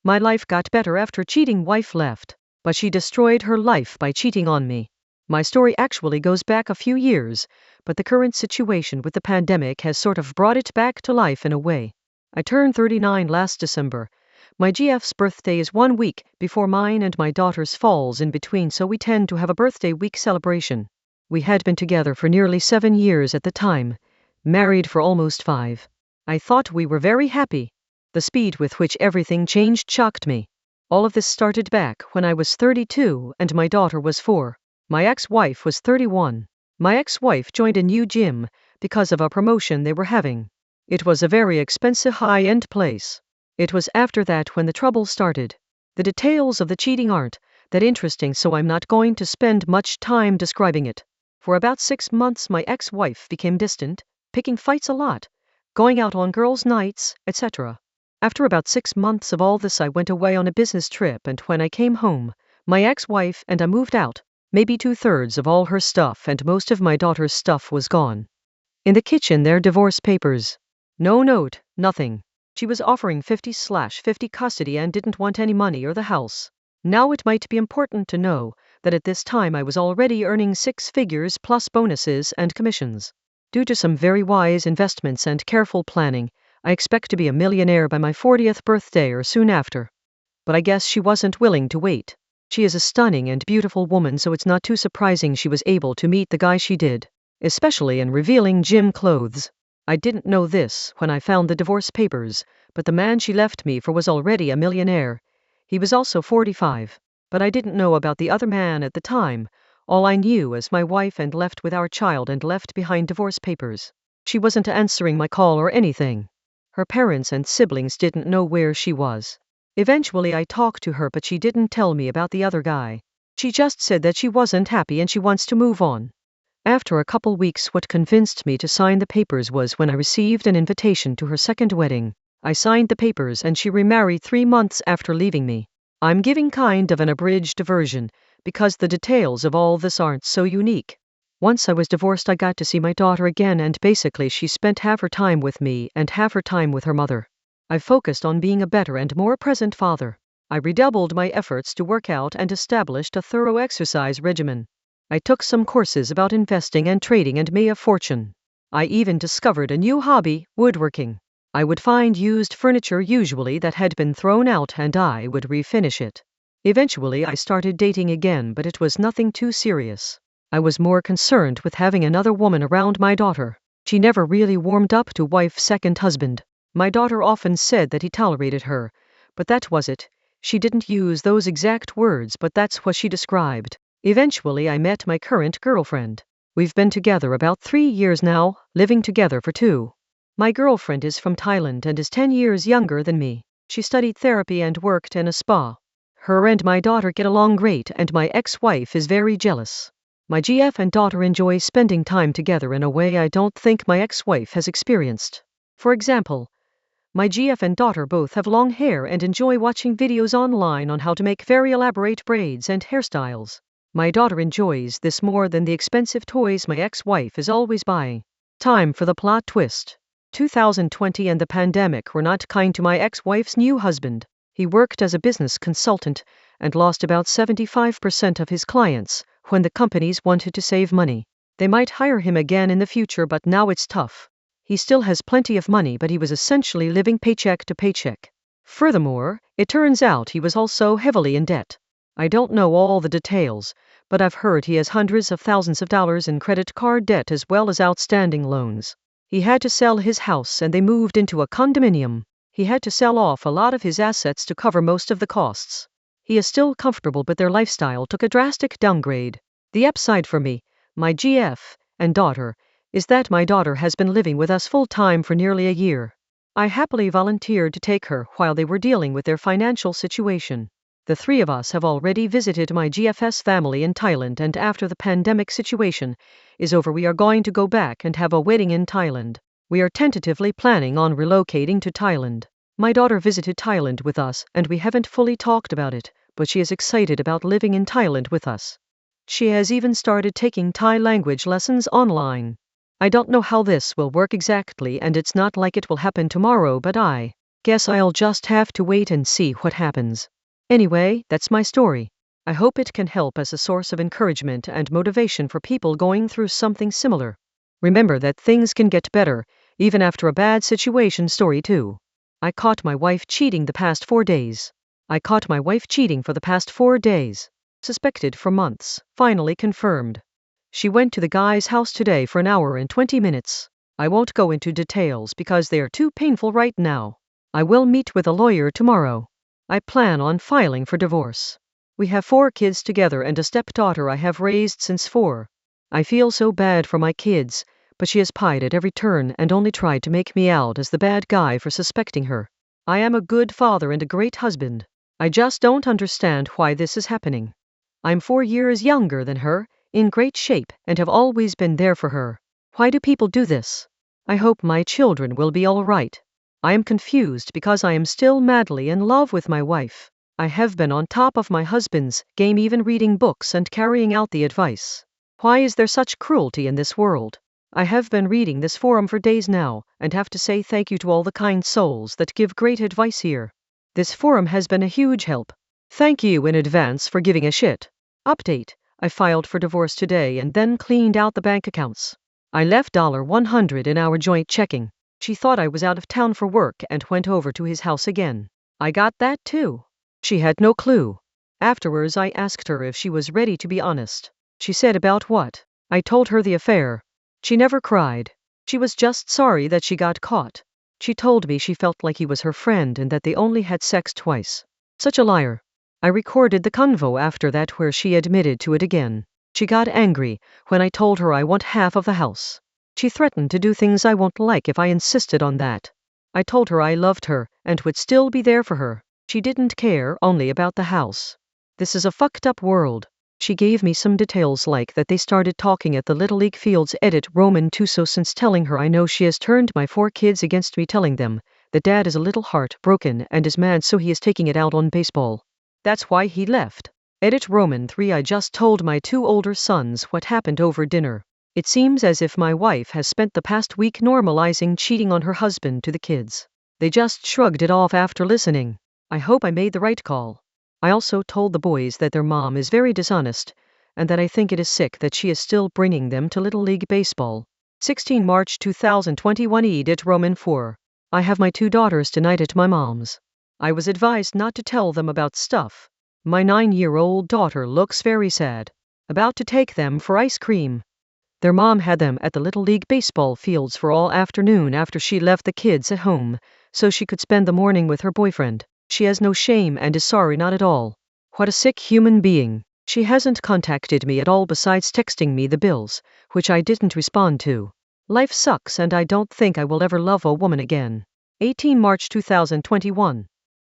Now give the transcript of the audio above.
My life got better after cheating wife left, but she destroyed her life by cheating on me. My story actually goes back a few years, but the current situation with the pandemic has sort of brought it back to life in a way. I turned 39 last December. My GF's birthday is 1 week before mine and my daughter's falls in between, so we tend to have a birthday week celebration. We had been together for nearly 7 years at the time, married for almost 5. I thought we were very happy. The speed with which everything changed shocked me. All of this started back when I was 32 and my daughter was 4. My ex-wife was 31. My ex-wife joined a new gym because of a promotion they were having. It was a very expensive high-end place. It was after that when the trouble started. The details of the cheating aren't that interesting, so I'm not going to spend much time describing it. For about 6 months my ex-wife became distant, picking fights a lot, going out on girls' nights, etc. After about 6 months of all this, I went away on a business trip, and when I came home, my ex-wife and I moved out. Maybe 2/3 of all her stuff and most of my daughter's stuff was gone. In the kitchen, their divorce papers. No note, nothing. She was offering 50/50 custody and didn't want any money or the house. Now it might be important to know that at this time I was already earning 6 figures plus bonuses and commissions. Due to some very wise investments and careful planning, I expect to be a millionaire by my 40th birthday or soon after. But I guess she wasn't willing to wait. She is a stunning and beautiful woman, so it's not too surprising she was able to meet the guy she did, especially in revealing gym clothes. I didn't know this when I found the divorce papers, but the man she left me for was already a millionaire. He was also 45, but I didn't know about the other man at the time. All I knew is my wife and left with our child and left behind divorce papers. She wasn't answering my call or anything. Her parents and siblings didn't know where she was. Eventually I talked to her, but she didn't tell me about the other guy. She just said that she wasn't happy and she wants to move on. After a couple weeks, what convinced me to sign the papers was when I received an invitation to her second wedding. I signed the papers and she remarried 3 months after leaving me. I'm giving kind of an abridged version, because the details of all this aren't so unique. Once I was divorced, I got to see my daughter again, and basically she spent half her time with me and half her time with her mother. I focused on being a better and more present father. I redoubled my efforts to work out and established a thorough exercise regimen. I took some courses about investing and trading and made a fortune. I even discovered a new hobby, woodworking. I would find used furniture usually that had been thrown out and I would refinish it. Eventually I started dating again, but it was nothing too serious. I was more concerned with having another woman around my daughter. She never really warmed up to wife's second husband. My daughter often said that he tolerated her, but that was it. She didn't use those exact words, but that's what she described. Eventually I met my current girlfriend. We've been together about 3 years now, living together for 2. My girlfriend is from Thailand and is 10 years younger than me. She studied therapy and worked in a spa. Her and my daughter get along great, and my ex-wife is very jealous. My GF and daughter enjoy spending time together in a way I don't think my ex-wife has experienced. For example, my GF and daughter both have long hair and enjoy watching videos online on how to make very elaborate braids and hairstyles. My daughter enjoys this more than the expensive toys my ex-wife is always buying. Time for the plot twist. 2020 and the pandemic were not kind to my ex-wife's new husband. He worked as a business consultant and lost about 75% of his clients when the companies wanted to save money. They might hire him again in the future, but now it's tough. He still has plenty of money, but he was essentially living paycheck to paycheck. Furthermore, it turns out he was also heavily in debt. I don't know all the details, but I've heard he has hundreds of thousands of dollars in credit card debt as well as outstanding loans. He had to sell his house and they moved into a condominium. He had to sell off a lot of his assets to cover most of the costs. He is still comfortable, but their lifestyle took a drastic downgrade. The upside for me, my GF, and daughter, is that my daughter has been living with us full-time for nearly a year. I happily volunteered to take her while they were dealing with their financial situation. The 3 of us have already visited my GF's family in Thailand, and after the pandemic situation is over, we are going to go back and have a wedding in Thailand. We are tentatively planning on relocating to Thailand. My daughter visited Thailand with us, and we haven't fully talked about it, but she is excited about living in Thailand with us. She has even started taking Thai language lessons online. I don't know how this will work exactly, and it's not like it will happen tomorrow, but I Guess I'll just have to wait and see what happens. Anyway, that's my story. I hope it can help as a source of encouragement and motivation for people going through something similar. Remember that things can get better, even after a bad situation. Story 2. I caught my wife cheating the past 4 days. I caught my wife cheating for the past 4 days. Suspected for months, finally confirmed. She went to the guy's house today for an hour and 20 minutes. I won't go into details because they are too painful right now. I will meet with a lawyer tomorrow. I plan on filing for divorce. We have 4 kids together and a stepdaughter I have raised since 4. I feel so bad for my kids, but she has pied at every turn and only tried to make me out as the bad guy for suspecting her. I am a good father and a great husband. I just don't understand why this is happening. I'm 4 years younger than her, in great shape, and have always been there for her. Why do people do this? I hope my children will be all right. I am confused because I am still madly in love with my wife. I have been on top of my husband's game, even reading books and carrying out the advice. Why is there such cruelty in this world? I have been reading this forum for days now, and have to say thank you to all the kind souls that give great advice here. This forum has been a huge help. Thank you in advance for giving a shit. Update: I filed for divorce today and then cleaned out the bank accounts. I left $100 in our joint checking. She thought I was out of town for work and went over to his house again. I got that too. She had no clue. Afterwards I asked her if she was ready to be honest. She said about what? I told her the affair. She never cried. She was just sorry that she got caught. She told me she felt like he was her friend and that they only had sex twice. Such a liar. I recorded the convo after that where she admitted to it again. She got angry when I told her I want half of the house. She threatened to do things I won't like if I insisted on that. I told her I loved her and would still be there for her. She didn't care only about the house. This is a fucked up world. She gave me some details like that they started talking at the Little League fields. Edit Roman 2. So since telling her I know she has turned my 4 kids against me, telling them that dad is a little heartbroken and is mad, so he is taking it out on baseball. That's why he left. Edit Roman 3. I just told my 2 older sons what happened over dinner. It seems as if my wife has spent the past week normalizing cheating on her husband to the kids. They just shrugged it off after listening. I hope I made the right call. I also told the boys that their mom is very dishonest, and that I think it is sick that she is still bringing them to Little League Baseball. 16 March 2021. Edit Roman 4. I have my 2 daughters tonight at my mom's. I was advised not to tell them about stuff. My 9-year-old daughter looks very sad. About to take them for ice cream. Their mom had them at the Little League baseball fields for all afternoon after she left the kids at home, so she could spend the morning with her boyfriend. She has no shame and is sorry, not at all. What a sick human being. She hasn't contacted me at all besides texting me the bills, which I didn't respond to. Life sucks and I don't think I will ever love a woman again. 18 March 2021.